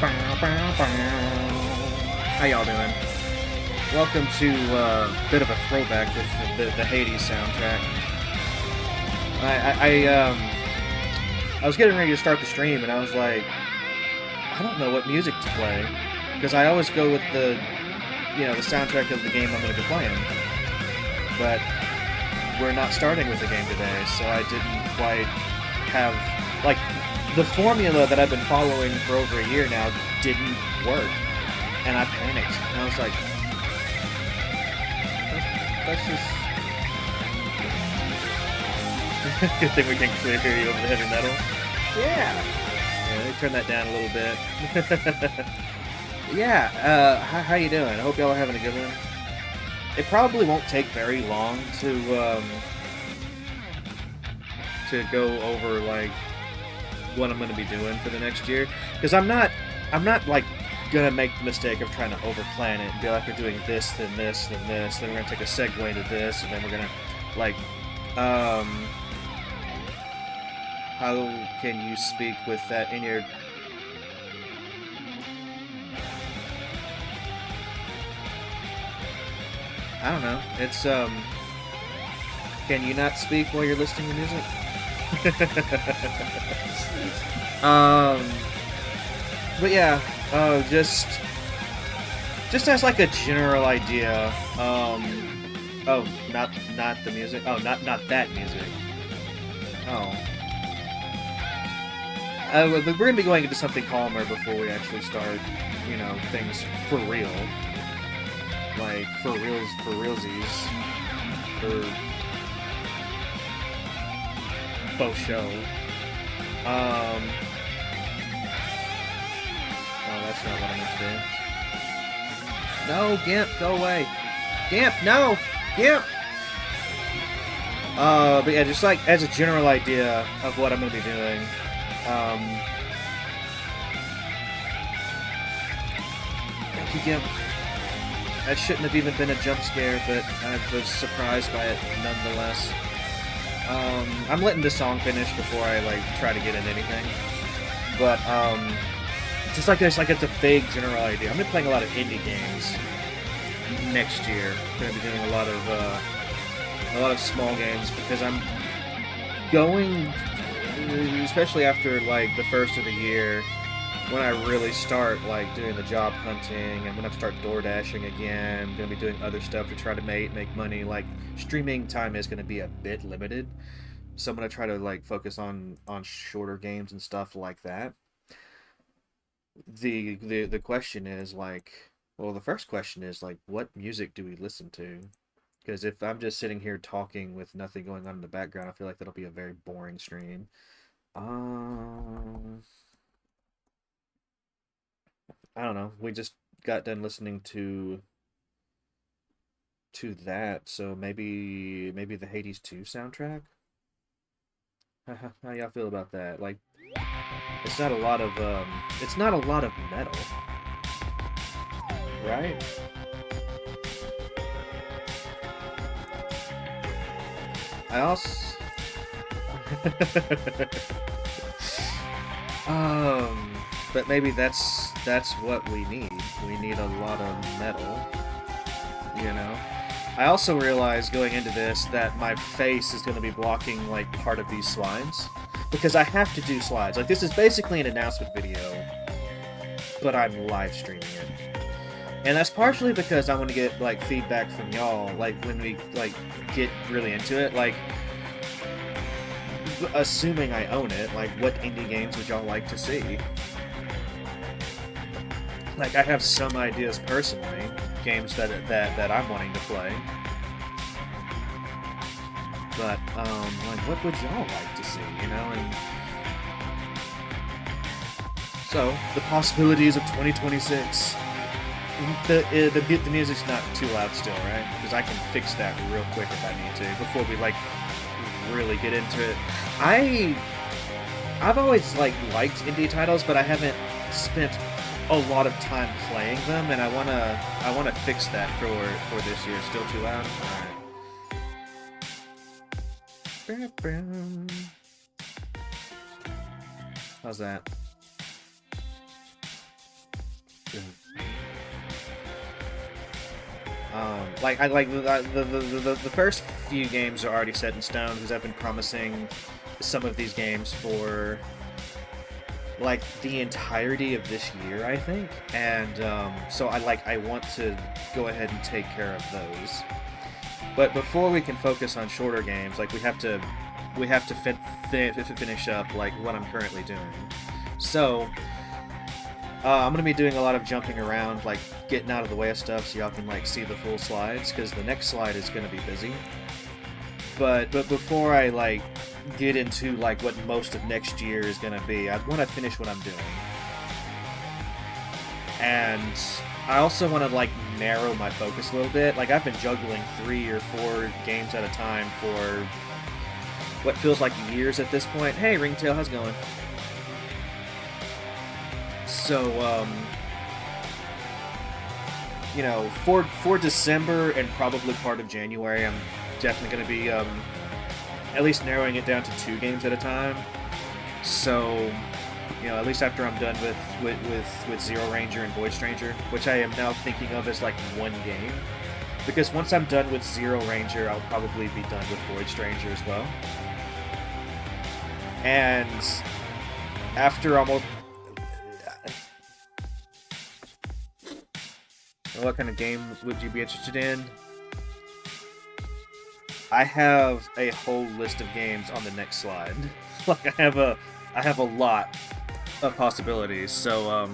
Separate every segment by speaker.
Speaker 1: How y'all doing? Welcome to a bit of a throwback with the Hades soundtrack. I was getting ready to start the stream and I was like, I don't know what music to play because I always go with the soundtrack of the game I'm going to be playing. But we're not starting with the game today, so I didn't quite have the formula that I've been following for over a year now didn't work, and I panicked. And I was like, let's just. Good thing we can clearly hear you over the heavy metal. Yeah, let me turn that down a little bit. Yeah, how you doing? I hope y'all are having a good one. It probably won't take very long to go over what I'm gonna be doing for the next year, because I'm not gonna make the mistake of trying to overplan it and be like, we're doing this, then this, then this, then we're gonna take a segue into this, and then we're gonna how can you speak with that in your I don't know. It's can you not speak while you're listening to music? But yeah, just as like a general idea. Oh, not the music. Oh, not that music. Oh. We're gonna be going into something calmer before we actually start, things for real. Like, for realsies. For faux show. Oh, that's not what I meant to do. No, Gimp, go away. Gimp, no! Gimp! But yeah, just like, as a general idea of what I'm gonna be doing, thank you, Gimp. That shouldn't have even been a jump scare, but I was surprised by it nonetheless. I'm letting this song finish before I try to get into anything. But just like this, it's a vague general idea. I'm gonna be playing a lot of indie games next year. I'm gonna be doing a lot of small games because I'm going, especially after the first of the year, when I really start doing the job hunting, and when I start door dashing again, I'm gonna be doing other stuff to try to make money. Streaming time is gonna be a bit limited, so I'm gonna try to focus on shorter games and stuff like that. The question is well, the first question is what music do we listen to? Because if I'm just sitting here talking with nothing going on in the background, I feel like that'll be a very boring stream. I don't know. We just got done listening to that, so maybe the Hades 2 soundtrack? How y'all feel about that? It's not a lot of metal, right? I also but maybe that's what we need. We need a lot of metal, I also realized going into this that my face is going to be blocking part of these slides because I have to do slides. This is basically an announcement video, but I'm live streaming it. And that's partially because I want to get feedback from y'all when we get really into it, assuming I own it, what indie games would y'all like to see? I have some ideas personally, games that I'm wanting to play. But what would y'all like to see, and so the possibilities of 2026. The music's not too loud still, right? Because I can fix that real quick if I need to before we really get into it. I've always liked indie titles, but I haven't spent a lot of time playing them, and I wanna fix that for this year. Still too loud? Alright. How's that? The first few games are already set in stone because I've been promising some of these games for like the entirety of this year, I think, and so I want to go ahead and take care of those. But before we can focus on shorter games, like we have to finish up like what I'm currently doing. So I'm gonna be doing a lot of jumping around, like getting out of the way of stuff, so y'all can like see the full slides, because the next slide is gonna be busy. But before I like get into like what most of next year is gonna be, I want to finish what I'm doing, and I also want to like narrow my focus a little bit. Like I've been juggling 3 or 4 games at a time for what feels like years at this point. Hey, Ringtail, how's it going? So, you know, for December and probably part of January, I'm definitely going to be at least narrowing it down to 2 games at a time. So, you know, at least after I'm done with Zero Ranger and Void Stranger, which I am now thinking of as like 1 game. Because once I'm done with Zero Ranger, I'll probably be done with Void Stranger as well. And after almost... What kind of game would you be interested in? I have a whole list of games on the next slide. Like I have a lot of possibilities. So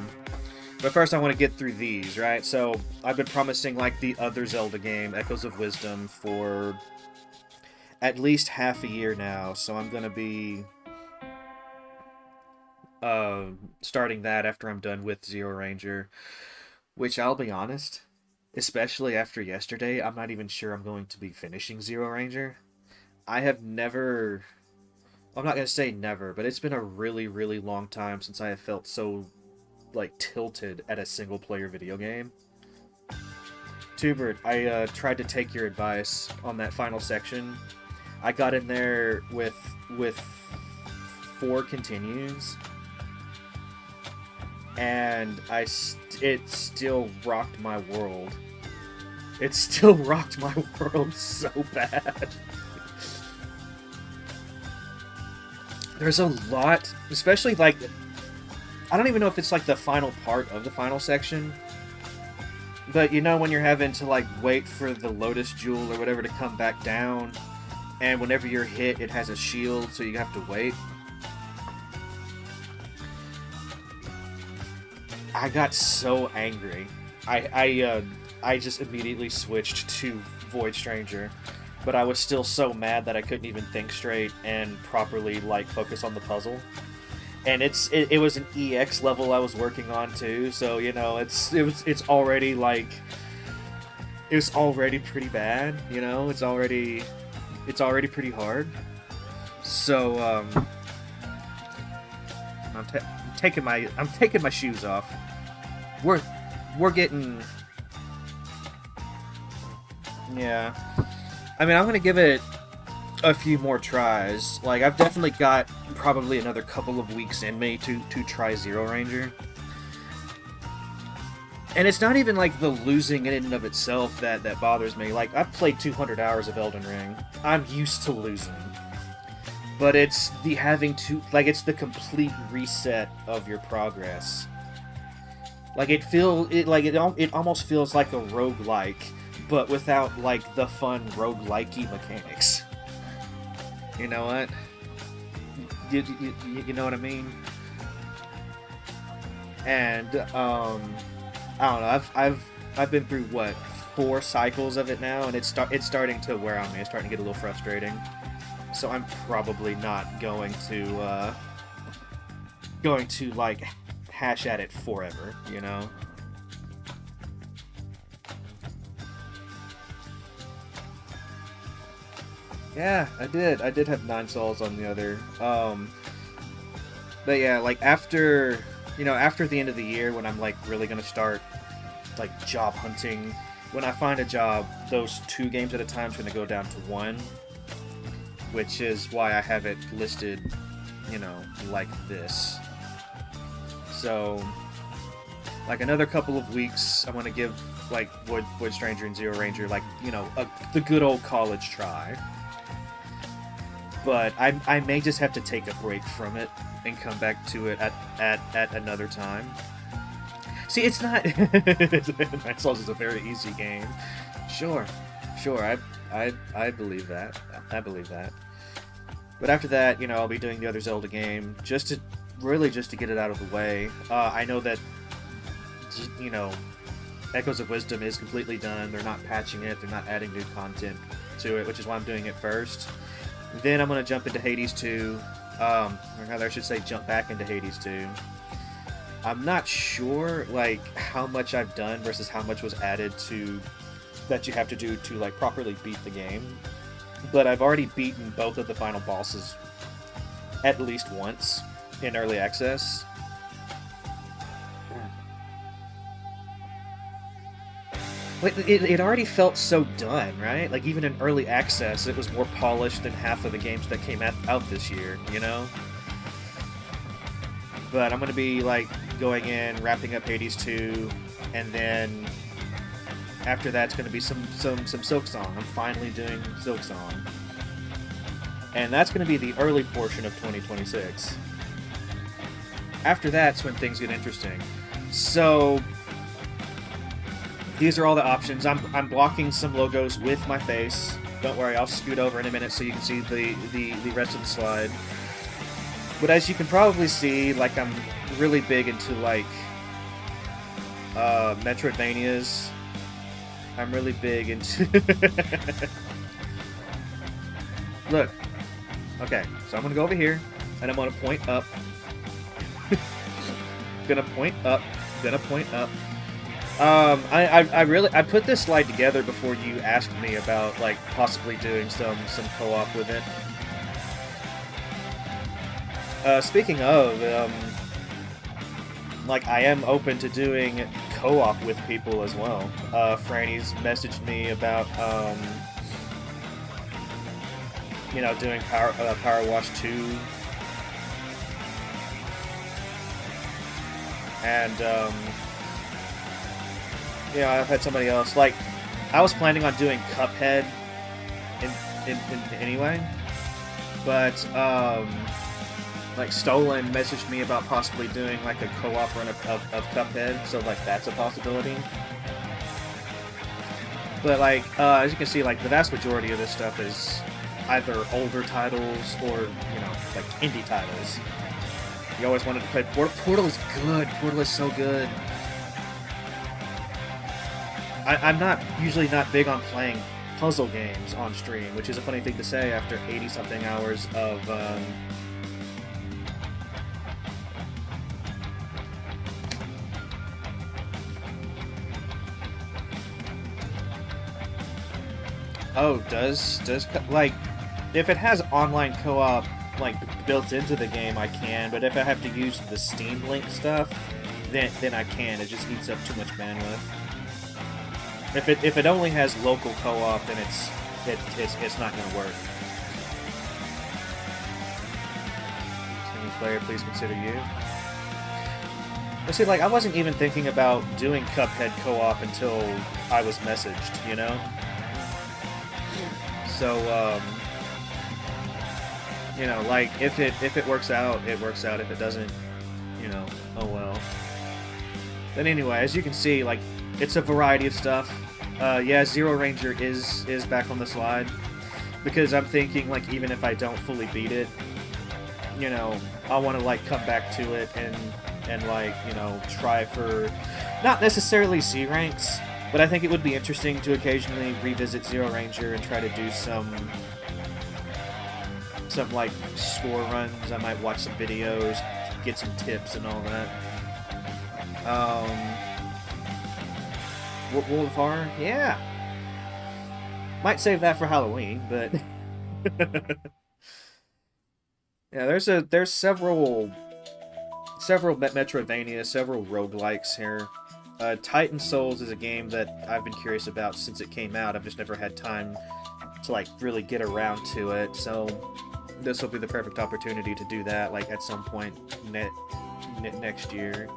Speaker 1: but first I want to get through these, right? So I've been promising like the other Zelda game, Echoes of Wisdom, for at least half a year now. So I'm gonna be starting that after I'm done with Zero Ranger. Which, I'll be honest, especially after yesterday, I'm not even sure I'm going to be finishing Zero Ranger. I have never... I'm not going to say never, but it's been a really, really long time since I have felt so, like, tilted at a single-player video game. Tubert, I tried to take your advice on that final section. I got in there with 4 continues, and it still rocked my world. It still rocked my world so bad. There's a lot, especially like, I don't even know if it's like the final part of the final section, but you know when you're having to like wait for the Lotus Jewel or whatever to come back down, and whenever you're hit it has a shield, so you have to wait. I got so angry. I just immediately switched to Void Stranger, but I was still so mad that I couldn't even think straight and properly like focus on the puzzle. And it was an EX level I was working on too, so you know it's already like it's already pretty bad, you know, it's already pretty hard. So I'm taking my shoes off. We're getting... Yeah. I mean, I'm gonna give it a few more tries. Like, I've definitely got probably another couple of weeks in me to try Zero Ranger. And it's not even like the losing in and of itself that bothers me. Like, I've played 200 hours of Elden Ring. I'm used to losing. But it's the having to... Like, it's the complete reset of your progress. Like, it almost feels like a roguelike, but without, like, the fun roguelikey mechanics. You know what? You know what I mean? And, I don't know, I've been through, what, 4 cycles of it now, and it's starting to wear on me. It's starting to get a little frustrating. So I'm probably not going to, like, hash at it forever, you know? Yeah, I did have 9 souls on the other. But yeah, like, after the end of the year, when I'm, like, really gonna start, like, job hunting, when I find a job, those 2 games at a time is gonna go down to 1, which is why I have it listed, you know, like this. So, like another couple of weeks, I'm gonna give like Void Stranger and Zero Ranger like, you know, the good old college try. But I may just have to take a break from it and come back to it at another time. See, it's not. Night Souls is a very easy game. Sure, I believe that. I believe that. But after that, you know, I'll be doing the other Zelda game just to get it out of the way. I know that, you know, Echoes of Wisdom is completely done. They're not patching it. They're not adding new content to it, which is why I'm doing it first. Then I'm going to jump into Hades 2. Or rather, I should say jump back into Hades 2. I'm not sure, like, how much I've done versus how much was added to that you have to do to, like, properly beat the game. But I've already beaten both of the final bosses at least once in early access. It already felt so done, right? Like, even in early access, it was more polished than half of the games that came out this year, you know? But I'm going to be, like, going in, wrapping up Hades 2, and then after that's going to be some Silksong. I'm finally doing Silksong. And that's going to be the early portion of 2026. After that's when things get interesting. So these are all the options. I'm blocking some logos with my face. Don't worry, I'll scoot over in a minute so you can see the rest of the slide. But as you can probably see, like, I'm really big into, like, Metroidvanias. I'm really big into... Look. Okay, so I'm gonna go over here, and I'm gonna point up. Gonna point up. I put this slide together before you asked me about, like, possibly doing some co-op with it. Speaking of, like, I am open to doing co-op with people as well. Franny's messaged me about, you know, doing PowerWash 2. And, you know, I've had somebody else, like, I was planning on doing Cuphead in anyway, but, like, Stolen messaged me about possibly doing, like, a co-op run of Cuphead, so, like, that's a possibility. But, like, as you can see, like, the vast majority of this stuff is either older titles or, you know, like, indie titles. You always wanted to play Portal is good. Portal is so good. I'm usually not big on playing puzzle games on stream, which is a funny thing to say after 80-something hours of, Oh, like, if it has online co-op, like, built into the game, I can, but if I have to use the Steam Link stuff, then I can. It just eats up too much bandwidth. If it only has local co-op, then it's not gonna work. Single player, please consider you. But see, like, I wasn't even thinking about doing Cuphead co-op until I was messaged, you know? So, you know, like, if it works out, it works out. If it doesn't, you know, oh well. But anyway, as you can see, like, it's a variety of stuff. Yeah, Zero Ranger is back on the slide, because I'm thinking, like, even if I don't fully beat it, you know, I want to, like, come back to it and like, you know, try for not necessarily C ranks, but I think it would be interesting to occasionally revisit Zero Ranger and try to do some like score runs. I might watch some videos, get some tips and all that. World of Horror? Yeah. Might save that for Halloween, but yeah, there's several Metroidvania, several roguelikes here. Titan Souls is a game that I've been curious about since it came out. I've just never had time to, like, really get around to it, so this will be the perfect opportunity to do that, like, at some point next year.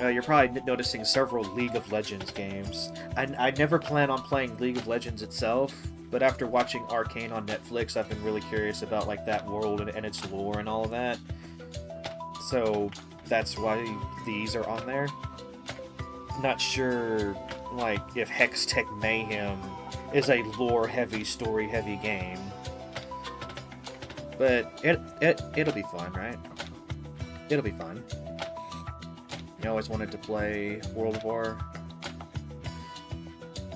Speaker 1: You're probably noticing several League of Legends games. I never plan on playing League of Legends itself, but after watching Arcane on Netflix, I've been really curious about like that world and its lore and all of that. So that's why these are on there. Not sure, like, if Hextech Mayhem is a lore-heavy, story-heavy game. But it'll be fun, right? It'll be fun. You always wanted to play World of War.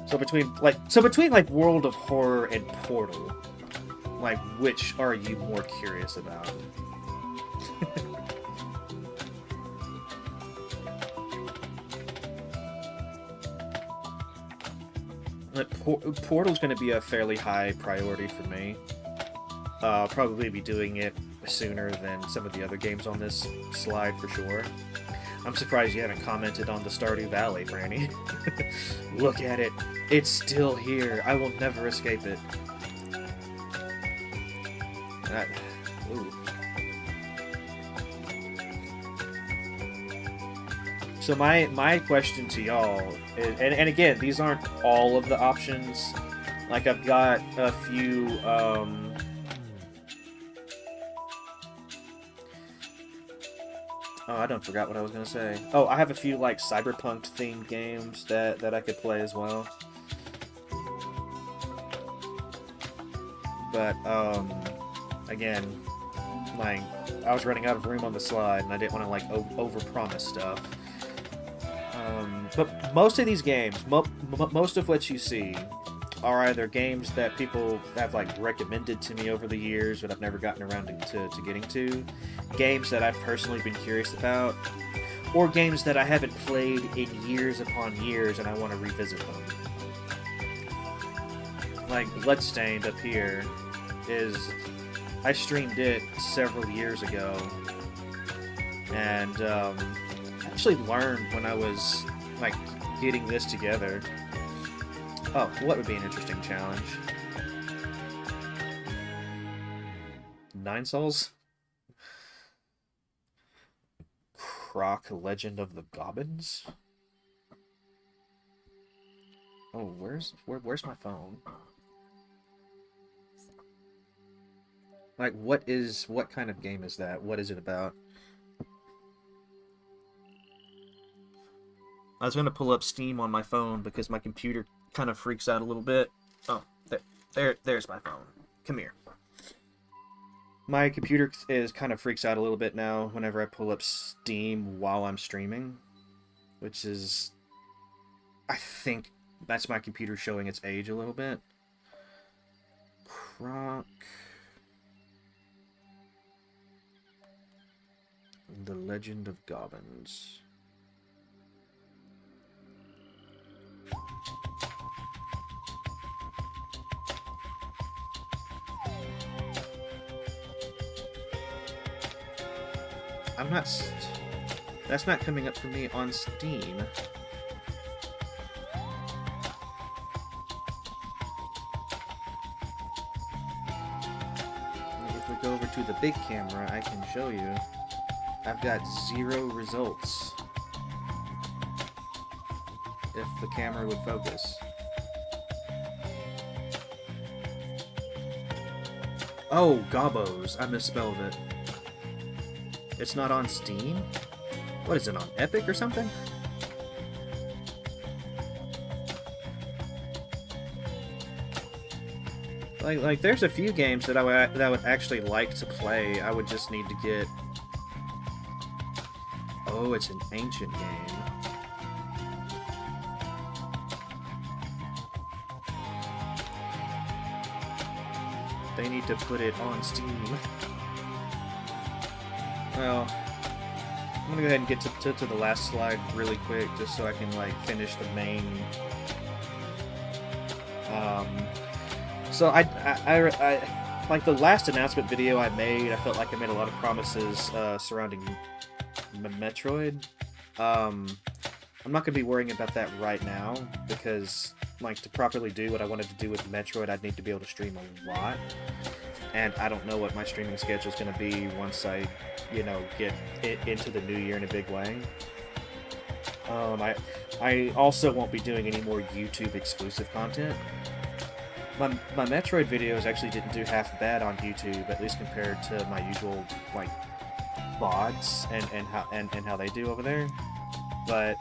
Speaker 1: So between like World of Horror and Portal, like which are you more curious about? Portal's going to be a fairly high priority for me. I'll probably be doing it sooner than some of the other games on this slide for sure. I'm surprised you haven't commented on the Stardew Valley, Franny. Look at it. It's still here. I will never escape it. Ooh. So my question to y'all is, and again, these aren't all of the options. Like, I've got a few, oh, I don't forgot what I was gonna say. Oh, I have a few, like, cyberpunk-themed games that I could play as well. But, again, like, I was running out of room on the slide, and I didn't want to, like, overpromise stuff. But most of these games, most of what you see, are either games that people have, like, recommended to me over the years, but I've never gotten around to getting to, games that I've personally been curious about, or games that I haven't played in years upon years and I want to revisit them. Like, Bloodstained up here I streamed it several years ago, and actually learned when I was, like, getting this together. Oh, what would be an interesting challenge? 9 Souls? Croc Legend of the Gobbins? Oh, where's my phone? Like, what kind of game is that? What is it about? I was gonna pull up Steam on my phone because my computer kind of freaks out a little bit. Oh, there's my phone. Come here. My computer kind of freaks out a little bit now whenever I pull up Steam while I'm streaming, which is, I think that's my computer showing its age a little bit. Croc. The Legend of Gobbins. That's not coming up for me on Steam. If we go over to the big camera, I can show you. I've got 0 results. If the camera would focus. Oh, Gobbos. I misspelled it. It's not on Steam? What is it, on Epic or something? Like there's a few games that I would actually like to play. I would just need to get... Oh, it's an ancient game. They need to put it on Steam. Well, I'm gonna go ahead and get to the last slide really quick, just so I can, like, finish the main. So I like the last announcement video I made. I felt like I made a lot of promises surrounding Metroid. I'm not gonna be worrying about that right now because, like, to properly do what I wanted to do with Metroid, I'd need to be able to stream a lot. And I don't know what my streaming schedule is going to be once I, you know, get it into the new year in a big way. I also won't be doing any more YouTube exclusive content. My Metroid videos actually didn't do half bad on YouTube, at least compared to my usual like VODs and how they do over there. But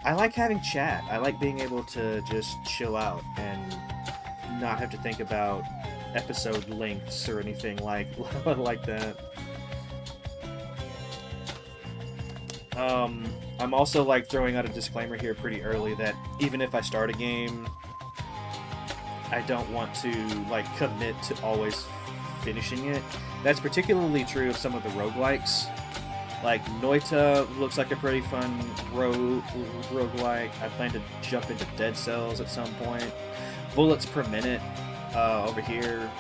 Speaker 1: I like having chat. I like being able to just chill out and not have to think about episode lengths or anything like that. I'm also like throwing out a disclaimer here pretty early that even if I start a game, I don't want to like commit to always finishing it. That's particularly true of some of the roguelikes. Like Noita looks like a pretty fun roguelike. I plan to jump into Dead Cells at some point. Bullets per minute over here.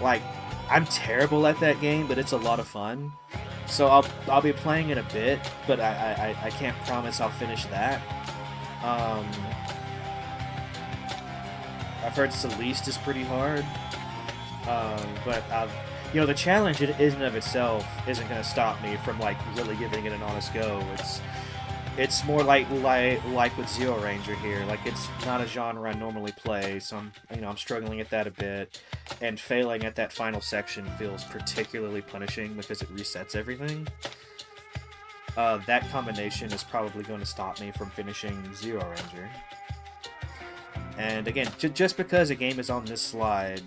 Speaker 1: Like, I'm terrible at that game, but it's a lot of fun. So I'll be playing it a bit, but I can't promise I'll finish that. I've heard Celeste is pretty hard, but you know, the challenge in and of itself isn't going to stop me from like really giving it an honest go. It's more like with Zero Ranger here. Like, it's not a genre I normally play, so I'm struggling at that a bit, and failing at that final section feels particularly punishing because it resets everything. That combination is probably going to stop me from finishing Zero Ranger. And again, just because a game is on this slide,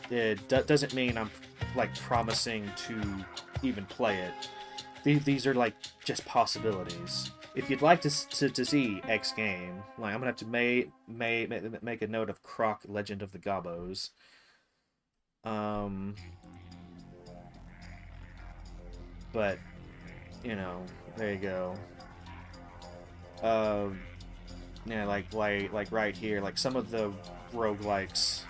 Speaker 1: it doesn't mean I'm like promising to even play it. These are like just possibilities. If you'd like to see X game, like, I'm gonna have to make a note of Croc Legend of the Gobos. But you know, there you go. Yeah, like right here, like some of the roguelikes,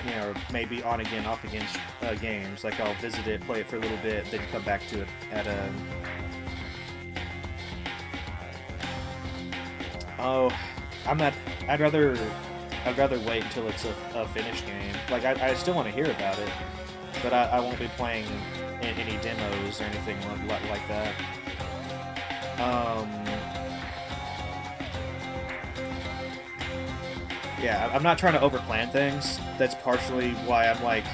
Speaker 1: you know, maybe on again, off again games. Like, I'll visit it, play it for a little bit, then come back to it at a. Oh, I'm not. I'd rather wait until it's a finished game. Like, I still want to hear about it, but I won't be playing any demos or anything like that. Yeah, I'm not trying to overplan things. That's partially why I'm like,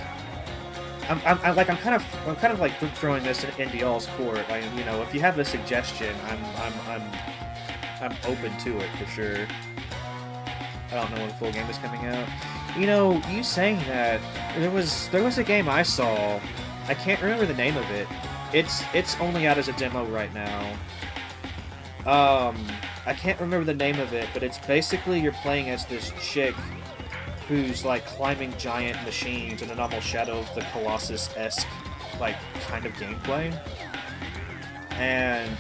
Speaker 1: I'm kind of like throwing this in y'all's court. Like, you know, if you have a suggestion, I'm open to it for sure. I don't know when the full game is coming out. You know, you saying that, there was a game I saw. I can't remember the name of it. It's only out as a demo right now. I can't remember the name of it, but it's basically you're playing as this chick who's like climbing giant machines in an almost Shadow of the Colossus-esque like kind of gameplay. And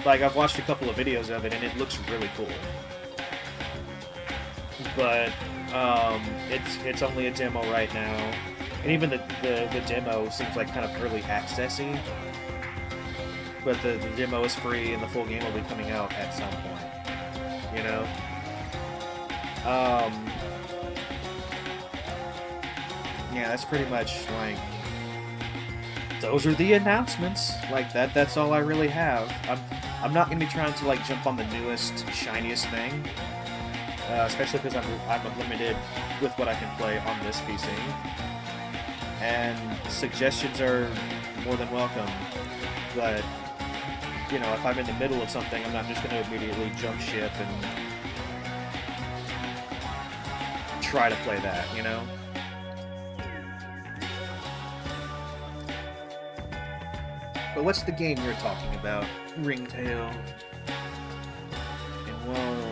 Speaker 1: like, I've watched a couple of videos of it and it looks really cool. But it's only a demo right now. And even the demo seems like kind of early accessy. But the demo is free and the full game will be coming out at some point. You know? Yeah, that's pretty much like, those are the announcements. Like, that's all I really have. I'm not gonna be trying to like jump on the newest, shiniest thing. Especially because I'm limited with what I can play on this PC. And suggestions are more than welcome. But you know, if I'm in the middle of something, I'm not just going to immediately jump ship and try to play that, you know? But what's the game you're talking about? Ringtail. And whoa.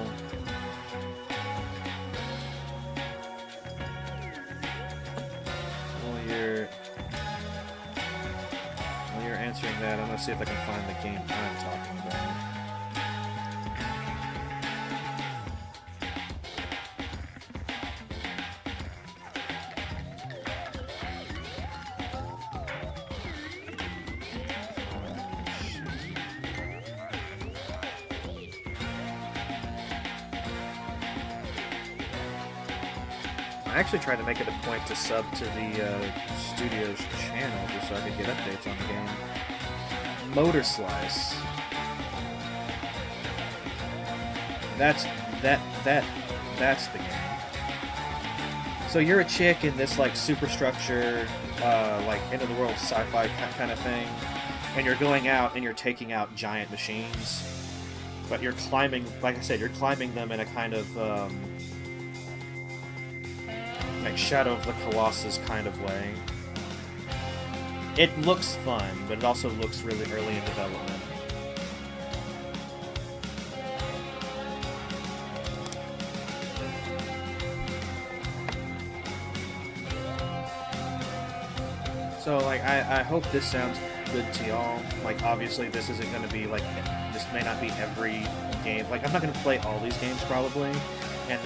Speaker 1: While you're answering that, I'm going to see if I can find the game I'm talking about. I actually tried to make it a point to sub to the studio's channel just so I could get updates on the game. Motor Slice. That's that that that's the game. So you're a chick in this like superstructure, like end of the world sci-fi kind of thing, and you're going out and you're taking out giant machines, but you're climbing. Like I said, you're climbing them in a kind of like Shadow of the Colossus kind of way. It looks fun, but it also looks really early in development. So, like, I hope this sounds good to y'all. Like, obviously, this isn't going to be, like, this may not be every game. Like, I'm not going to play all these games, probably. And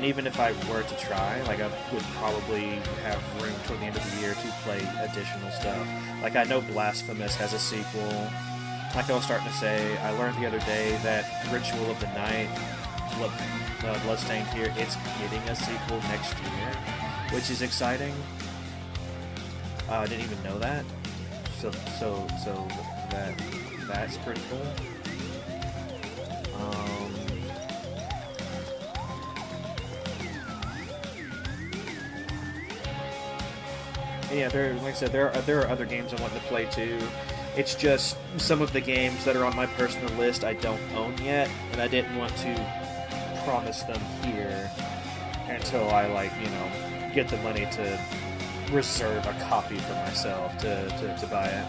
Speaker 1: even if I were to try, like, I would probably have room toward the end of the year to play additional stuff. Like, I know Blasphemous has a sequel. Like I was starting to say, I learned the other day that Ritual of the Night, Bloodstained here, it's getting a sequel next year, which is exciting. I didn't even know that. So that's pretty cool. Yeah, like I said, there are other games I want to play too. It's just some of the games that are on my personal list I don't own yet, and I didn't want to promise them here until I, like, you know, get the money to reserve a copy for myself to buy it.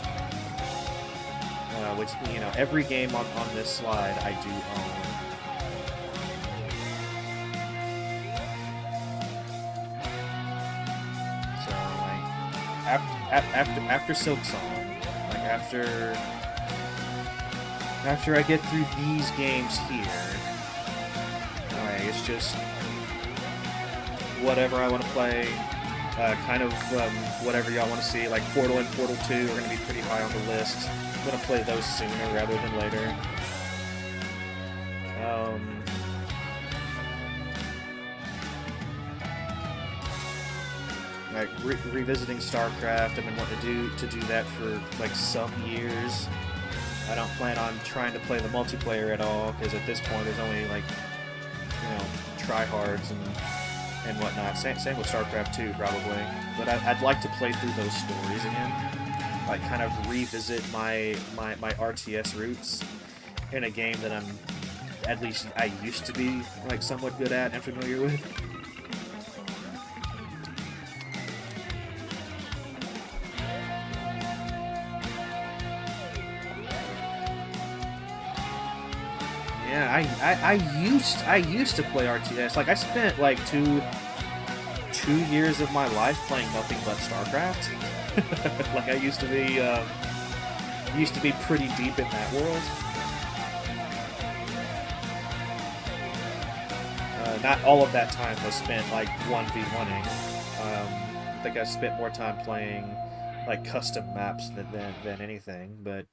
Speaker 1: Which, you know, every game on this slide I do own. So, like, after Silksong, like, after I get through these games here, alright, it's just whatever I want to play. Kind of whatever y'all want to see. Like Portal and Portal 2 are going to be pretty high on the list. I'm going to play those sooner rather than later. Like revisiting StarCraft, I've been wanting to do that for like some years. I don't plan on trying to play the multiplayer at all, because at this point there's only, like, you know, tryhards and whatnot. Same with StarCraft 2, probably. But I'd like to play through those stories again. Like, kind of revisit my RTS roots in a game that at least I used to be, like, somewhat good at and familiar with. Yeah, I used to play RTS. Like, I spent like two years of my life playing nothing but StarCraft. Like, I used to be pretty deep in that world. Not all of that time was spent like 1v1ing. I think I spent more time playing like custom maps than anything, but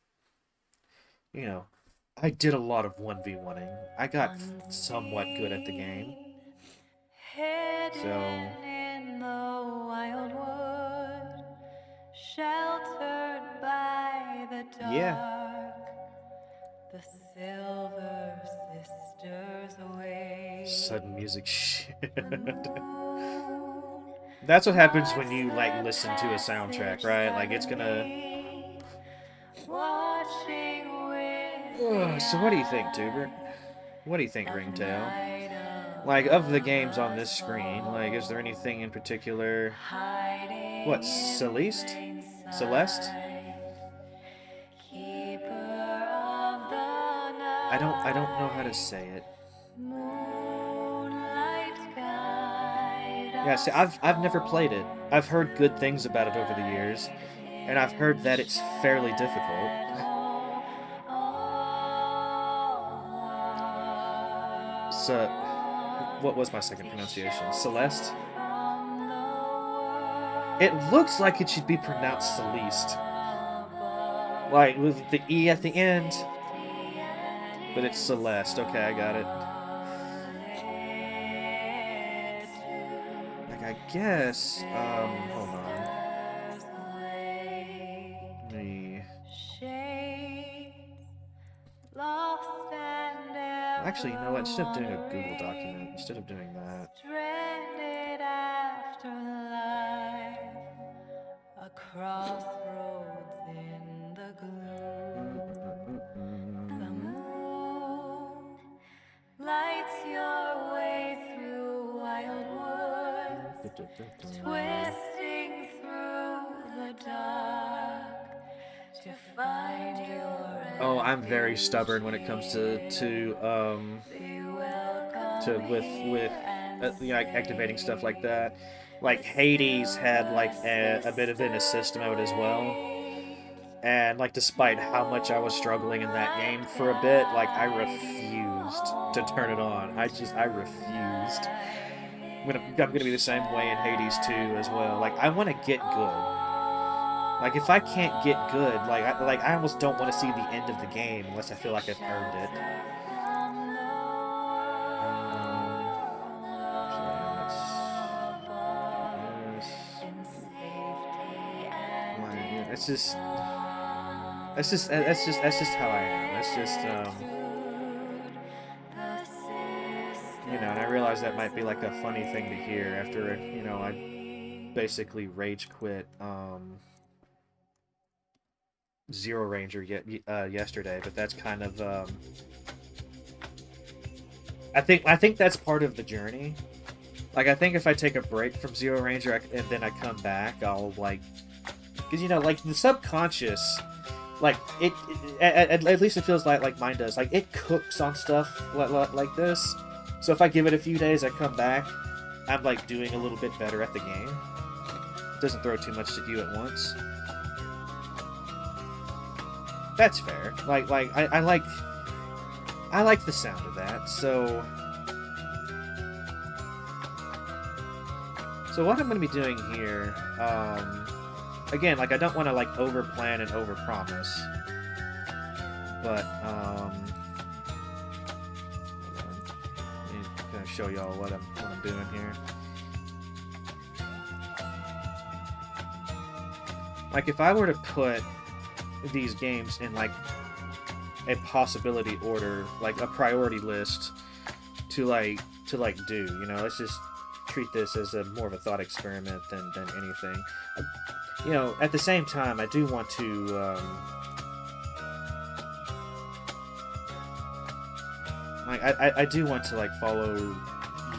Speaker 1: you know, I did a lot of 1v1ing. I got somewhat good at the game. So,
Speaker 2: in the wildwood, sheltered by the
Speaker 1: yeah.
Speaker 2: dark, the Silver Sisters away.
Speaker 1: Sudden music shit.
Speaker 2: The moon
Speaker 1: That's what happens when
Speaker 2: marks
Speaker 1: you, like,
Speaker 2: the
Speaker 1: listen to a soundtrack,
Speaker 2: passage
Speaker 1: right? Like, it's gonna...
Speaker 2: silently, watching with
Speaker 1: Ugh,
Speaker 2: the
Speaker 1: so what do you think,
Speaker 2: eye
Speaker 1: Tubert? What do you think,
Speaker 2: of
Speaker 1: Ringtail?
Speaker 2: night
Speaker 1: Like, of the
Speaker 2: above
Speaker 1: games on
Speaker 2: us
Speaker 1: this screen, like, is there
Speaker 2: all,
Speaker 1: anything in particular... What,
Speaker 2: hiding in
Speaker 1: Celeste?
Speaker 2: plain
Speaker 1: Celeste?
Speaker 2: sight, keeper of the
Speaker 1: I don't know how to
Speaker 2: night,
Speaker 1: say it.
Speaker 2: moonlight guide
Speaker 1: Yeah, see,
Speaker 2: us
Speaker 1: I've never played it.
Speaker 2: home
Speaker 1: I've heard good things about it over the years,
Speaker 2: tonight
Speaker 1: and I've
Speaker 2: in
Speaker 1: heard
Speaker 2: the
Speaker 1: that it's fairly difficult.
Speaker 2: shadow. All
Speaker 1: So, what was my
Speaker 2: are
Speaker 1: second
Speaker 2: we
Speaker 1: pronunciation?
Speaker 2: shelter
Speaker 1: Celeste?
Speaker 2: from the
Speaker 1: It
Speaker 2: world
Speaker 1: looks like it should be pronounced Celeste.
Speaker 2: above,
Speaker 1: Like, with the E at
Speaker 2: in
Speaker 1: the end,
Speaker 2: safety and
Speaker 1: but it's
Speaker 2: in
Speaker 1: Celeste. Okay, I got it.
Speaker 2: solitude.
Speaker 1: Like, I
Speaker 2: The
Speaker 1: guess, hold on.
Speaker 2: sisters awake,
Speaker 1: Let me...
Speaker 2: shades lost and
Speaker 1: Actually, you know what? Instead of doing a Google document, instead of doing that,
Speaker 2: Stranded after life, a crossroads in the gloom. The moon lights your way through wild woods, twisting through the dark to find your
Speaker 1: Oh, I'm very
Speaker 2: empty
Speaker 1: stubborn when it comes
Speaker 2: Be welcome
Speaker 1: to
Speaker 2: here and
Speaker 1: you know, like activating stuff like that.
Speaker 2: safe.
Speaker 1: Like
Speaker 2: The
Speaker 1: Hades had like
Speaker 2: stillness
Speaker 1: a bit of an assist
Speaker 2: whispered
Speaker 1: mode as well,
Speaker 2: wait.
Speaker 1: and like despite how much I was struggling in that game for a bit, like I refused to turn it on. I refused. I'm gonna be the same way in Hades 2 as well. Like I want to get good. Like if I can't get good, I almost don't want to see the end of the game unless I feel like I've earned it. Actually, yeah, let's do this. Yeah, that's just how I am. That's just you know, and I realize that might be like a funny thing to hear after, you know, I basically rage quit Zero Ranger yesterday, but that's kind of I think that's part of the journey. Like I think if I take a break from Zero Ranger and then I come back, I'll like, because you know, like the subconscious, like at least it feels like mine does. Like it cooks on stuff like this. So if I give it a few days, I come back, I'm like doing a little bit better at the game. It doesn't throw too much at you at once. That's fair. I like the sound of that. So what I'm going to be doing here, again, like I don't want to like over plan and over promise, but hold on. I'm going to show y'all what I'm doing here. Like if I were to put these games in like a possibility order, like a priority list to do, you know, let's just treat this as a more of a thought experiment than anything. You know, at the same time, I do want to I do want to like follow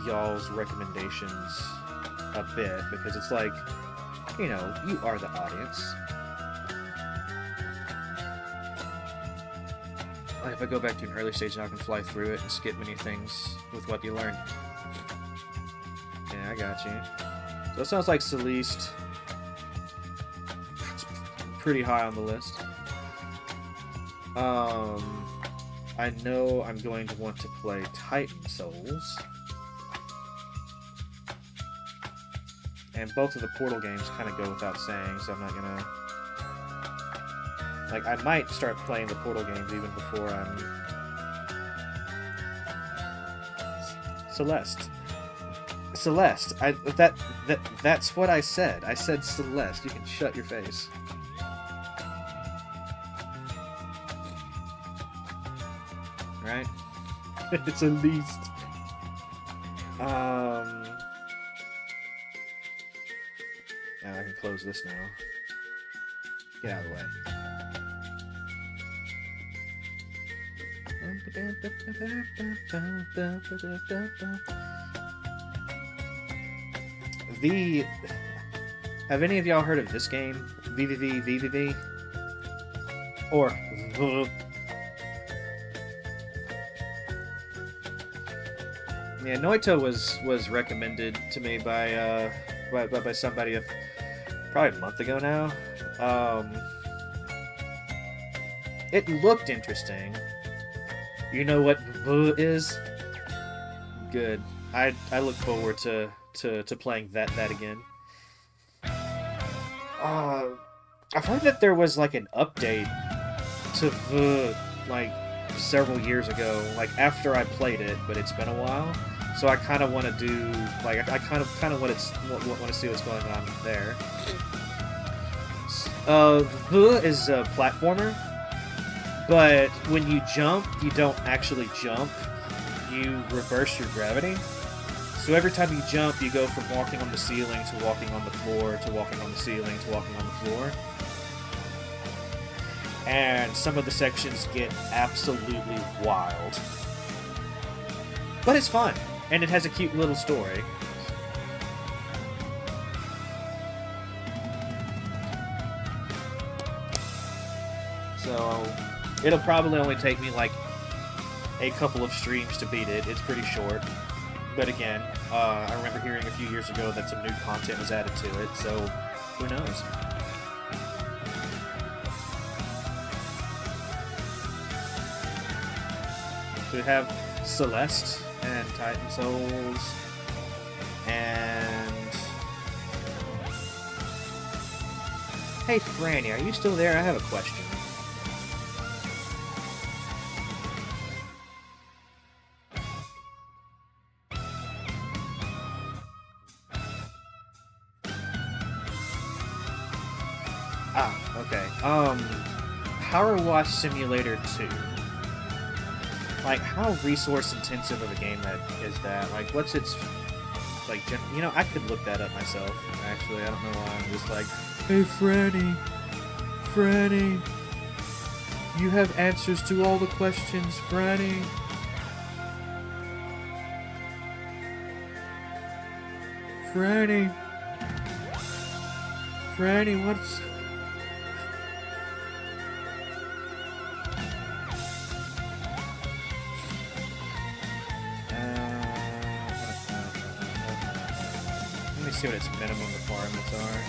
Speaker 1: y'all's recommendations a bit, because it's like, you know, you are the audience. Like if I go back to an early stage, now I can fly through it and skip many things with what you learn. Yeah, I got you. So it sounds like Celeste. It's pretty high on the list. I know I'm going to want to play Titan Souls. And both of the Portal games kind of go without saying, so I'm not gonna... Like, I might start playing the Portal games even before I'm... Celeste. That's what I said. I said Celeste. You can shut your face. Right? It's at least. Now I can close this now. Get out of the way. Have any of y'all heard of this game? VVV? Or yeah, Noito was recommended to me by somebody probably a month ago now. It looked interesting. You know what is? Good. I look forward to playing that again. I've heard that there was like an update to like several years ago, like after I played it, but it's been a while. So I kind of want to do like I kind of want to see what's going on there. Is a platformer, but when you jump, you don't actually jump. you reverse your gravity. So every time you jump, you go from walking on the ceiling to walking on the floor to walking on the ceiling to walking on the floor. And some of the sections get absolutely wild. But it's fun, and it has a cute little story. So, it'll probably only take me like a couple of streams to beat it. It's pretty short. But again, I remember hearing a few years ago that some new content was added to it, so who knows? So we have Celeste and Titan Souls and... Hey Franny, are you still there? I have a question. Okay. PowerWash Simulator 2. Like, how resource-intensive of a game that is that? Like, what's its... Like, you know, I could look that up myself, actually. I don't know why I'm just like, hey, Franny, you have answers to all the questions, Franny. Franny, what's... Let me see what its minimum requirements are.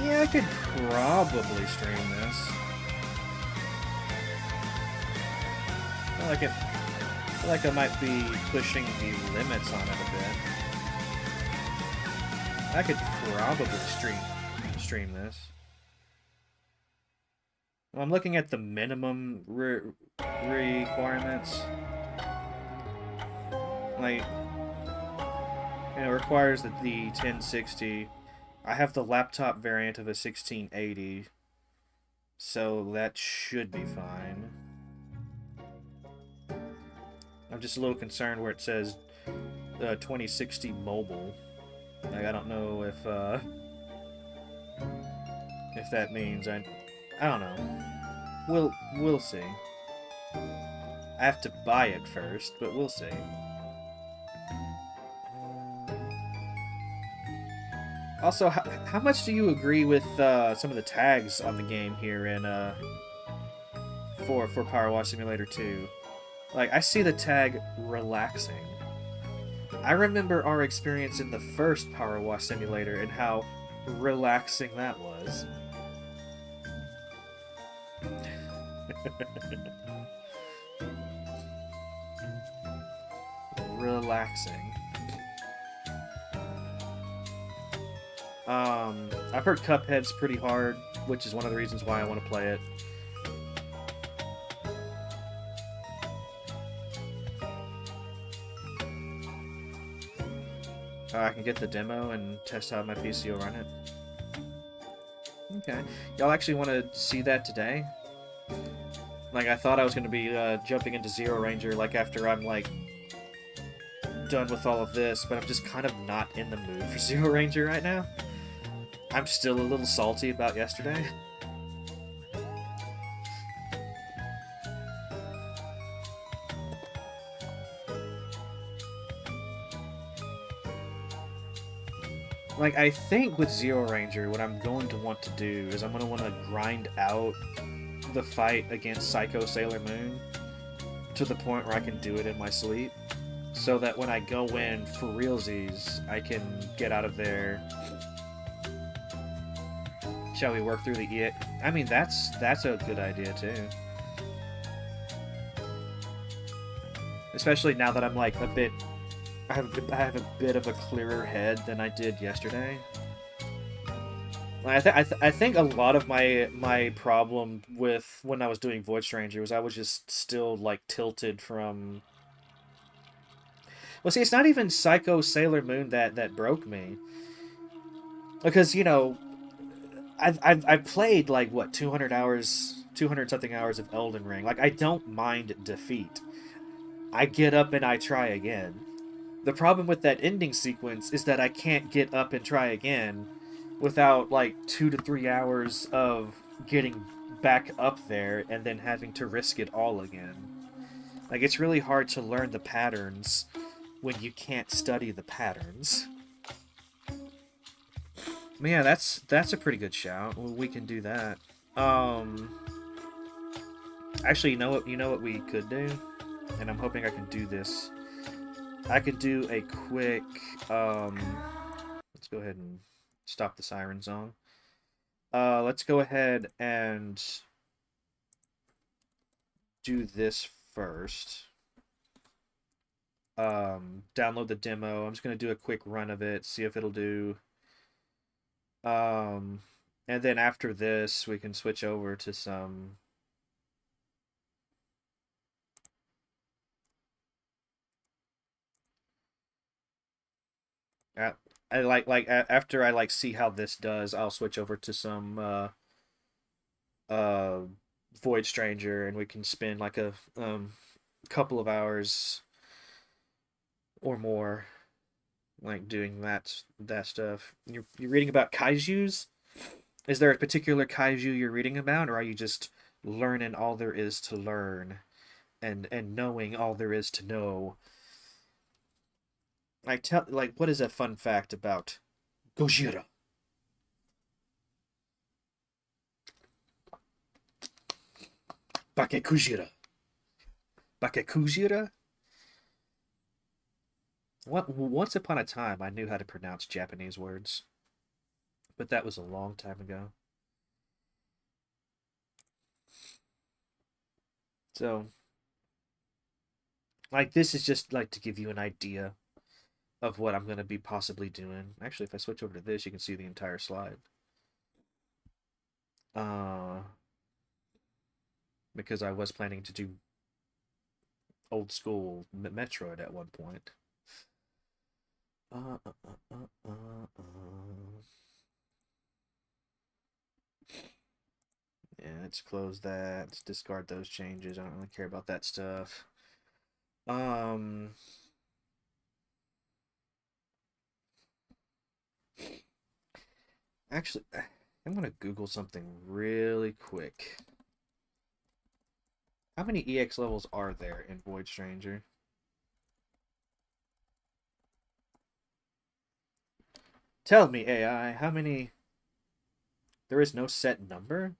Speaker 1: Yeah, I could probably stream this. I feel like I might be pushing the limits on it a bit. I could probably stream this. Well, I'm looking at the minimum requirements. Like, you know, it requires that the 1060. I have the laptop variant of a 1680, so that should be fine. I'm just a little concerned where it says 2060 mobile. Like, I don't know if that means I don't know. We'll see. I have to buy it first, but we'll see. Also, how much do you agree with some of the tags on the game here in for PowerWash Simulator 2? Like, I see the tag relaxing. I remember our experience in the first PowerWash Simulator and how relaxing that was. Relaxing. I've heard Cuphead's pretty hard, which is one of the reasons why I want to play it. I can get the demo and test how my PC will run it. Okay. Y'all actually want to see that today? Like, I thought I was going to be jumping into Zero Ranger, like, after I'm, like, done with all of this, but I'm just kind of not in the mood for Zero Ranger right now. I'm still a little salty about yesterday. Like, I think with Zero Ranger, what I'm going to want to do is I'm going to want to grind out the fight against Psycho Sailor Moon to the point where I can do it in my sleep, so that when I go in for realsies, I can get out of there. Shall we work through the EA? I mean, that's a good idea too. Especially now that I'm like I have a bit of a clearer head than I did yesterday. I think a lot of my problem with when I was doing Voice Ranger was I was just still like tilted from Well, see, it's not even Psycho Sailor Moon that broke me, because I've played like what 200 hours, 200 something hours of Elden Ring. Like I don't mind defeat. I get up and I try again. The problem with that ending sequence is that I can't get up and try again without like 2 to 3 hours of getting back up there and then having to risk it all again. Like it's really hard to learn the patterns when you can't study the patterns. But yeah, that's a pretty good shout. Well, we can do that. Um, actually, you know what we could do, and I'm hoping I can do this. I could do a quick. Um, let's go ahead and stop the siren song. Let's go ahead and do this first. Download the demo. I'm just gonna do a quick run of it, see if it'll do. Um, and then after this, we can switch over to some. I after I like see how this does, I'll switch over to some uh Void Stranger, and we can spend like a couple of hours or more like doing that stuff. You're reading about kaijus? Is there a particular kaiju you're reading about, or are you just learning all there is to learn and knowing all there is to know? What is a fun fact about Gojira? Bakekujira. Bakekujira? Once upon a time, I knew how to pronounce Japanese words, but that was a long time ago. So, like, this is just like to give you an idea of what I'm going to be possibly doing. Actually, if I switch over to this, you can see the entire slide. Uh, because I was planning to do old school Metroid at one point. Uh, uh, uh, uh, uh. Yeah, let's close that. Let's discard those changes. I don't really care about that stuff. Um, actually, I'm gonna Google something really quick. How many EX levels are there in Void Stranger? Tell me, AI, how many? There is no set number?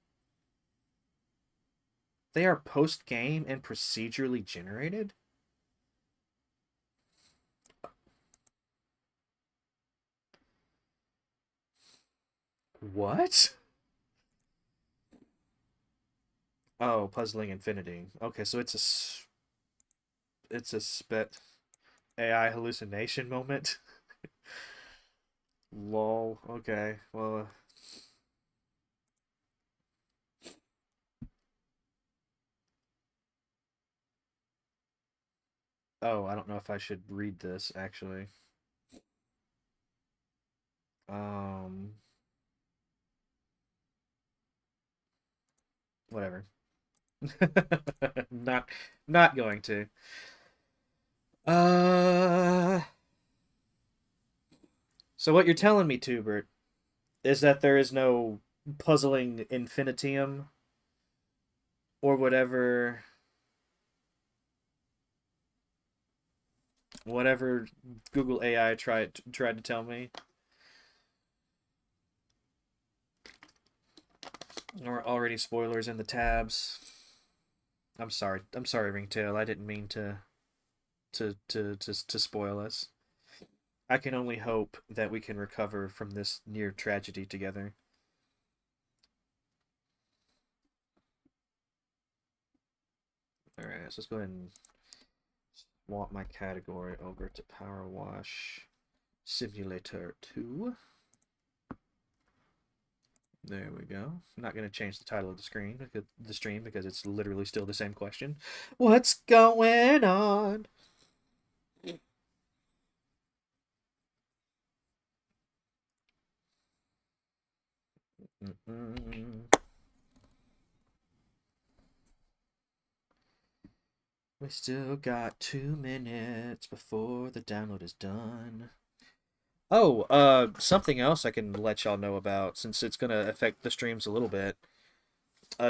Speaker 1: They are post-game and procedurally generated? What? Oh, Puzzling Infinity. Okay, so it's a spet AI hallucination moment. Lol. Okay. Well, oh, I don't know if I should read this actually. Um, whatever. not not going to. Uh, so what you're telling me, Tubert, is that there is no puzzling infinitium or whatever Google AI tried to tell me. Or already spoilers in the tabs. I'm sorry. I'm sorry, Ringtail. I didn't mean to spoil us. I can only hope that we can recover from this near tragedy together. Alright, so let's go ahead and swap my category over to PowerWash Simulator 2. There we go. I'm not going to change the title of the stream because it's literally still the same question. What's going on? Mm-mm. We still got 2 minutes before the download is done. Oh, something else I can let y'all know about since it's gonna affect the streams a little bit.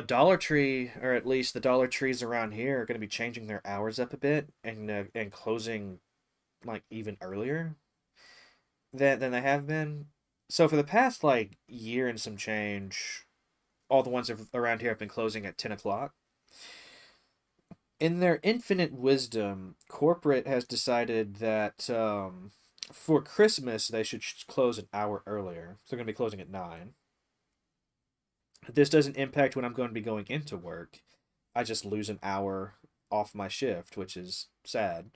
Speaker 1: Dollar Tree, or at least the Dollar Trees around here, are gonna be changing their hours up a bit and closing like even earlier than they have been. So for the past like year and some change, all the ones around here have been closing at 10 o'clock. In their infinite wisdom, corporate has decided that for Christmas they should close an hour earlier. So they're going to be closing at 9. This doesn't impact when I'm going to be going into work. I just lose an hour off my shift, which is sad.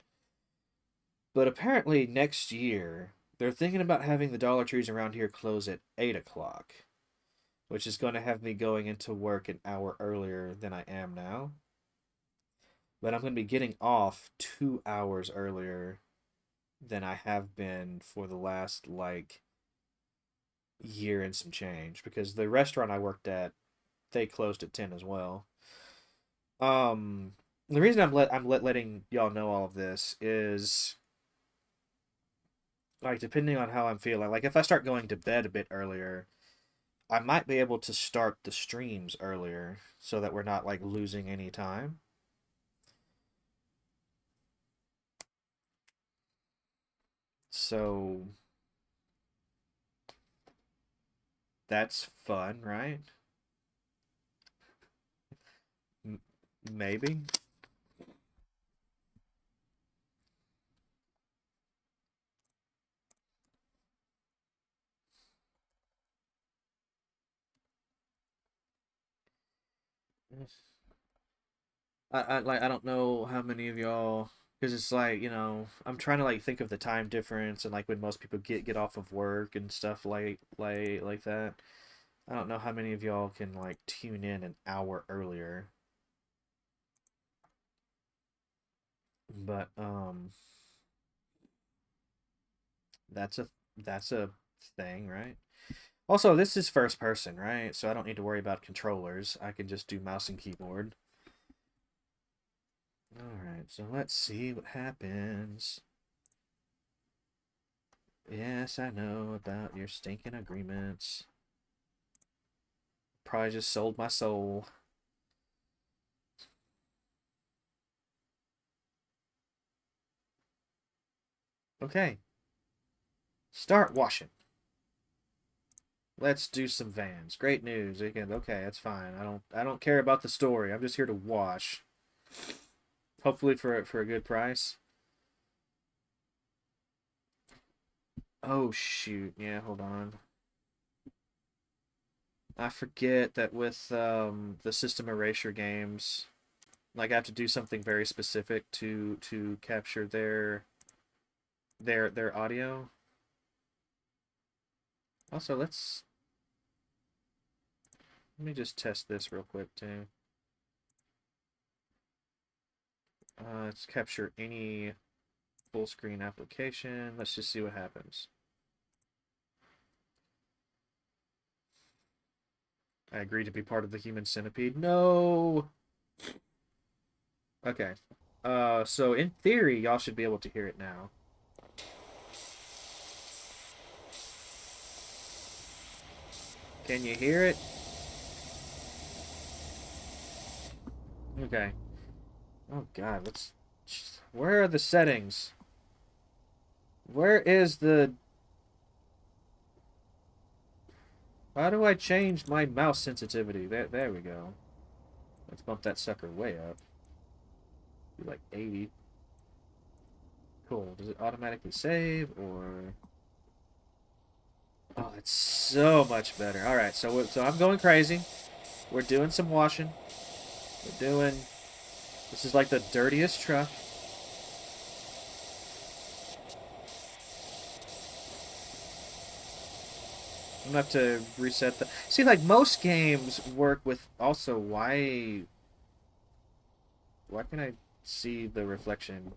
Speaker 1: But apparently next year they're thinking about having the Dollar Trees around here close at 8 o'clock, which is going to have me going into work an hour earlier than I am now. But I'm going to be getting off 2 hours earlier than I have been for the last like year and some change because the restaurant I worked at they closed at 10 as well. Um the reason letting y'all know all of this is like depending on how I'm feeling. Like if I start going to bed a bit earlier, I might be able to start the streams earlier so that we're not like losing any time. So that's fun, right? M- Maybe. I don't know how many of y'all because it's like I'm trying to like think of the time difference and like when most people get off of work and stuff like that. I don't know how many of y'all can like tune in an hour earlier, but that's a that's a thing, right? Also, this is first person, right? So I don't need to worry about controllers. I can just do mouse and keyboard. All right, so let's see what happens. Yes, I know about your stinking agreements. Probably just sold my soul. Okay, start washing. Let's do some vans. Great news. Again, okay, that's fine. I don't care about the story. I'm just here to wash. Hopefully for a good price. Oh shoot. Yeah, hold on. I forget that with the system erasure games, like I have to do something very specific to capture their audio. Also, let me just test this real quick too. Let's capture any full screen application. Let's just see what happens. I agree to be part of the human centipede. No. Okay. So in theory, y'all should be able to hear it now. Can you hear it? Okay. Oh God, let's. Where are the settings? Where is the? How do I change my mouse sensitivity? There we go. Let's bump that sucker way up. Be like 80. Cool. Does it automatically save or? Oh, it's so much better. All right, so I'm going crazy. We're doing some washing. We're doing. This is like the dirtiest truck. I'm gonna have to reset the. See, like most games work with also why can I see the reflection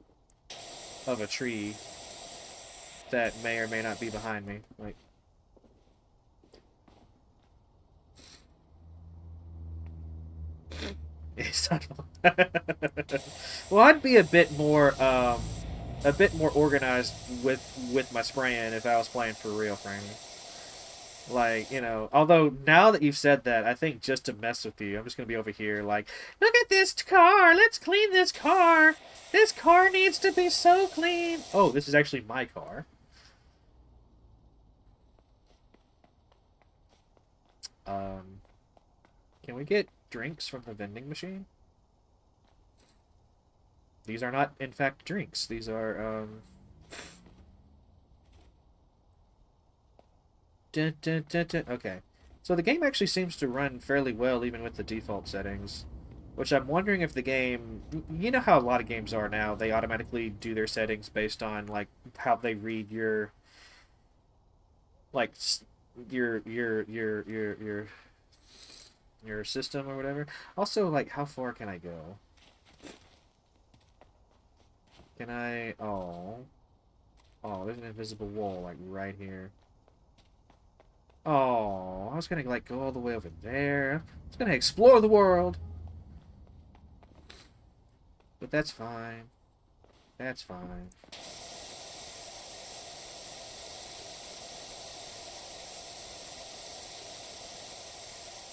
Speaker 1: of a tree that may or may not be behind me? Like, It's not. Well, I'd be a bit more organized with my spraying if I was playing for real, frankly. Like, you know, although now that you've said that, I think just to mess with you, I'm just gonna be over here like, look at this car, let's clean this car. This car needs to be so clean. Oh, this is actually my car. Um, can we get drinks from the vending machine? These are not, in fact, drinks. These are, Dun, dun, dun, dun. Okay. So the game actually seems to run fairly well even with the default settings. Which I'm wondering if the game... You know how a lot of games are now. They automatically do their settings based on, like, how they read your... Like, your system or whatever. Also, like, how far can I go? Can I... Oh. Oh, there's an invisible wall, like, right here. Oh, I was gonna, like, go all the way over there. I was gonna explore the world. But that's fine. That's fine.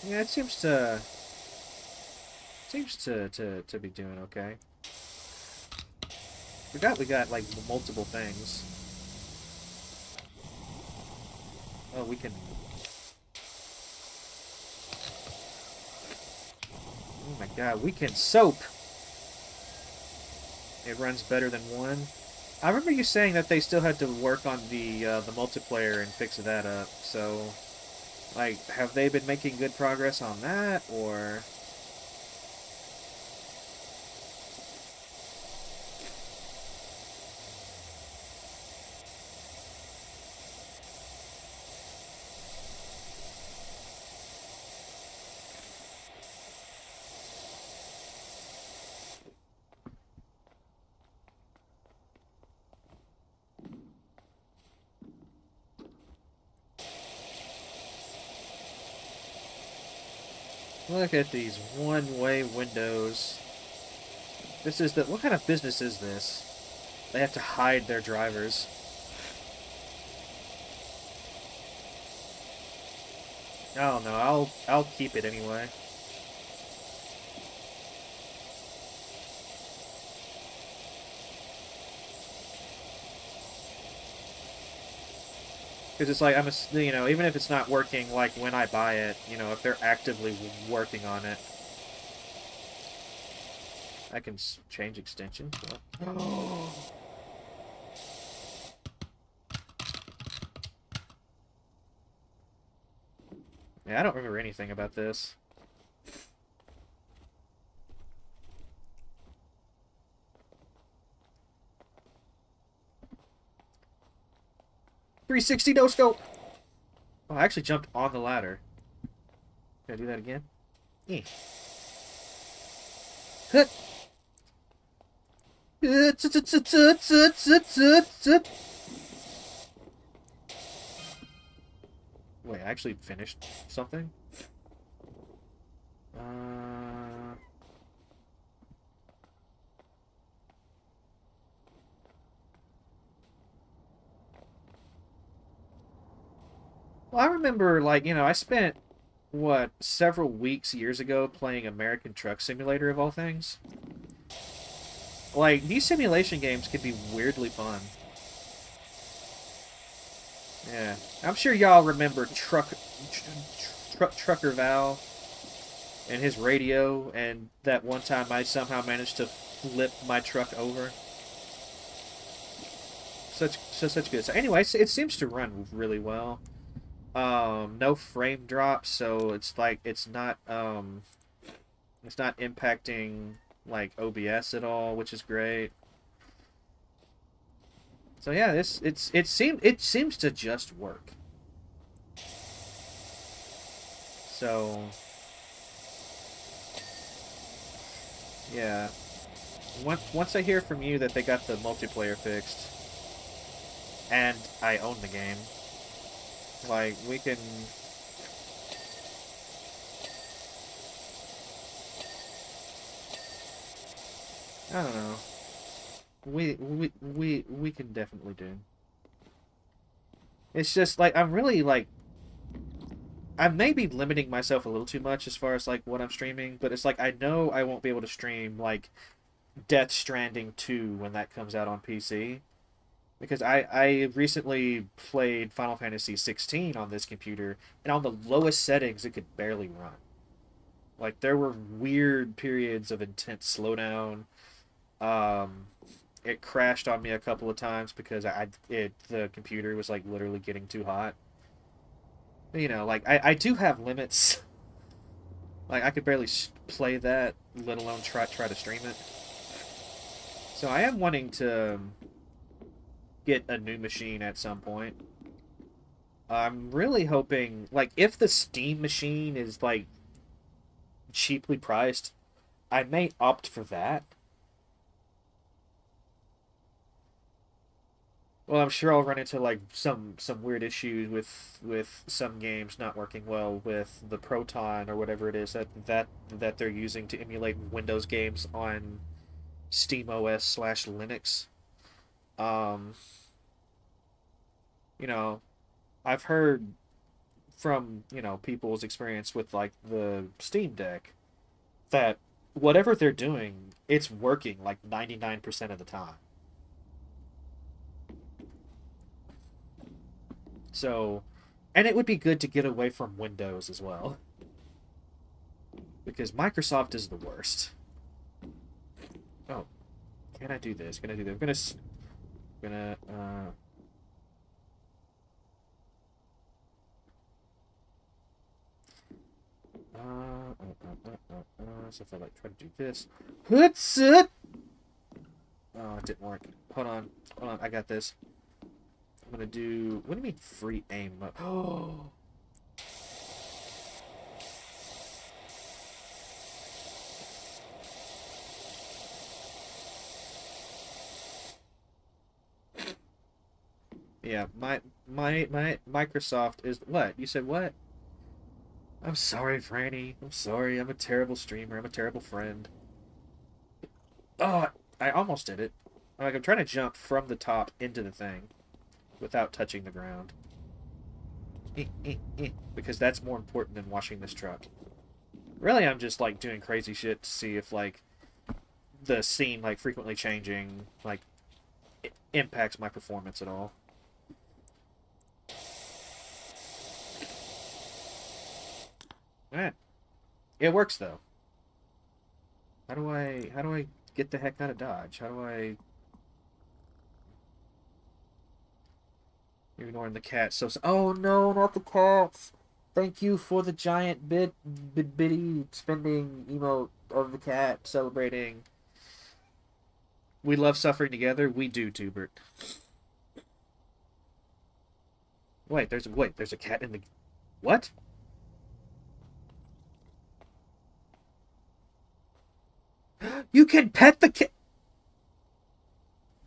Speaker 1: Yeah, it seems to be doing okay. Forgot we got, like, multiple things. Oh, we can... Oh my god, we can soap! It runs better than one. I remember you saying that they still had to work on the multiplayer and fix that up, so... Like, have they been making good progress on that, or... Look at these one-way windows. This is the... What kind of business is this? They have to hide their drivers. I don't know. I'll keep it anyway. Because it's like you know, even if it's not working like when I buy it, you know, if they're actively working on it, I can change extension. Yeah, I don't remember anything about this. .360 no scope. Oh, I actually jumped on the ladder. Can I do that again? Eh. Hut. Wait, I actually finished something? Well, I remember, like, you know, I spent, what, several weeks years ago playing American Truck Simulator, of all things. Like, these simulation games can be weirdly fun. Yeah. I'm sure y'all remember Trucker Val and his radio, and that one time I somehow managed to flip my truck over. Such good. So anyway, it seems to run really well. No frame drops, so it's like it's not impacting like OBS at all, which is great. So yeah, it seems to just work. So yeah, once I hear from you that they got the multiplayer fixed, and I own the game, like we can. I don't know. We can definitely do. It's just like I'm really like I may be limiting myself a little too much as far as like what I'm streaming, but it's like I know I won't be able to stream like Death Stranding 2 when that comes out on PC. Because I recently played Final Fantasy 16 on this computer, and on the lowest settings it could barely run. Like there were weird periods of intense slowdown. Um, it crashed on me a couple of times because the computer was like literally getting too hot. You know, like I do have limits. Like I could barely play that, let alone try to stream it. So I am wanting to get a new machine at some point. I'm really hoping, like, if the Steam machine is like cheaply priced, I may opt for that. Well, I'm sure I'll run into like some weird issues with some games not working well with the Proton or whatever it is that they're using to emulate Windows games on Steam OS/Linux. Um, you know, I've heard from, people's experience with like the Steam Deck that whatever they're doing, it's working like 99% of the time. So, and it would be good to get away from Windows as well because Microsoft is the worst. Oh, can I do this? Can I do that? I'm gonna so if I like try to do this, that's it. Oh, it didn't work. Hold on, I got this. I'm gonna do. What do you mean free aim mode? Oh, yeah. My Microsoft is what? You said what? I'm sorry, Franny. I'm sorry. I'm a terrible streamer. I'm a terrible friend. Oh, I almost did it. Like I'm trying to jump from the top into the thing without touching the ground. Because that's more important than washing this truck. Really, I'm just like doing crazy shit to see if like the scene like frequently changing like it impacts my performance at all. Eh, it works though. How do I get the heck out of Dodge? How do I You're ignoring the cat oh no, not the cats. Thank you for the giant bitty spending emote of the cat celebrating. We love suffering together. We do, Tubert. There's a cat in the what? You can pet the cat.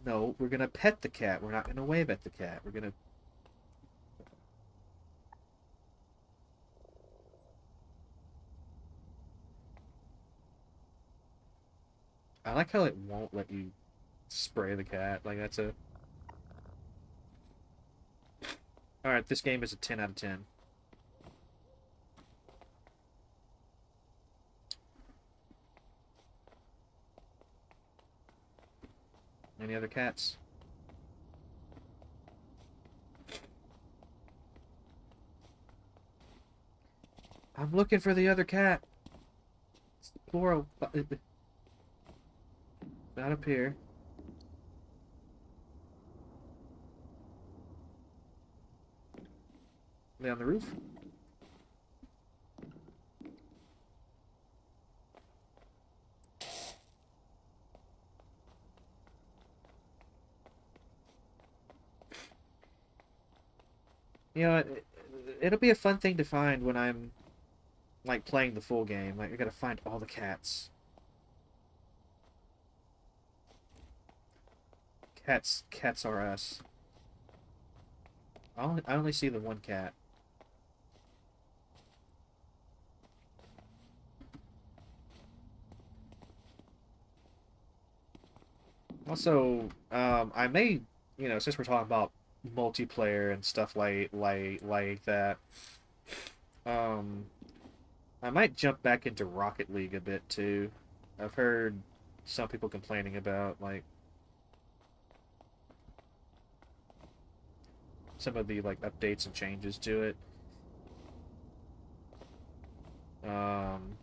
Speaker 1: No, we're gonna pet the cat. We're not gonna wave at the cat. We're gonna. I like how it won't let you spray the cat. Like that's a. All right, this game is a 10 out of 10. Any other cats? I'm looking for the other cat. Laurel, not up here. Are they on the roof? You know, it'll be a fun thing to find when I'm like playing the full game. Like I gotta find all the cats. Cats are us. I only see the one cat. Also, I may, since we're talking about multiplayer and stuff like that, um, I might jump back into Rocket League a bit too. I've heard some people complaining about like some of the like updates and changes to it. Um,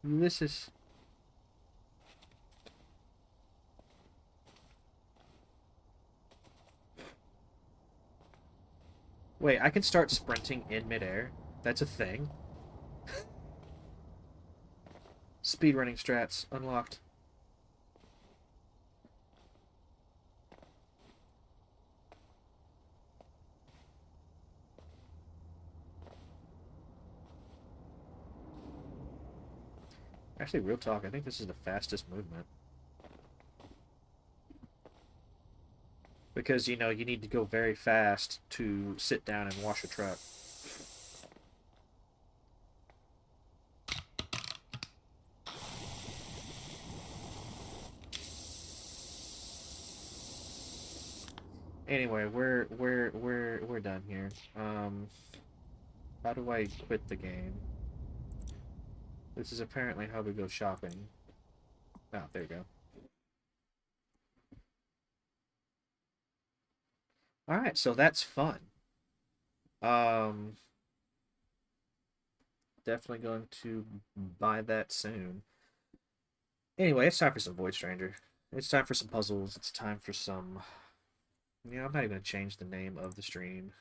Speaker 1: this is wait. I can start sprinting in midair. That's a thing. Speedrunning strats unlocked. Actually, real talk. I think this is the fastest movement because you need to go very fast to sit down and wash a truck. Anyway, we're done here. How do I quit the game? This is apparently how we go shopping. Oh, there you go. All right, so that's fun. Um, definitely going to buy that soon. Anyway, it's time for some Void Stranger. It's time for some puzzles. It's time for some. I'm not even gonna change the name of the stream.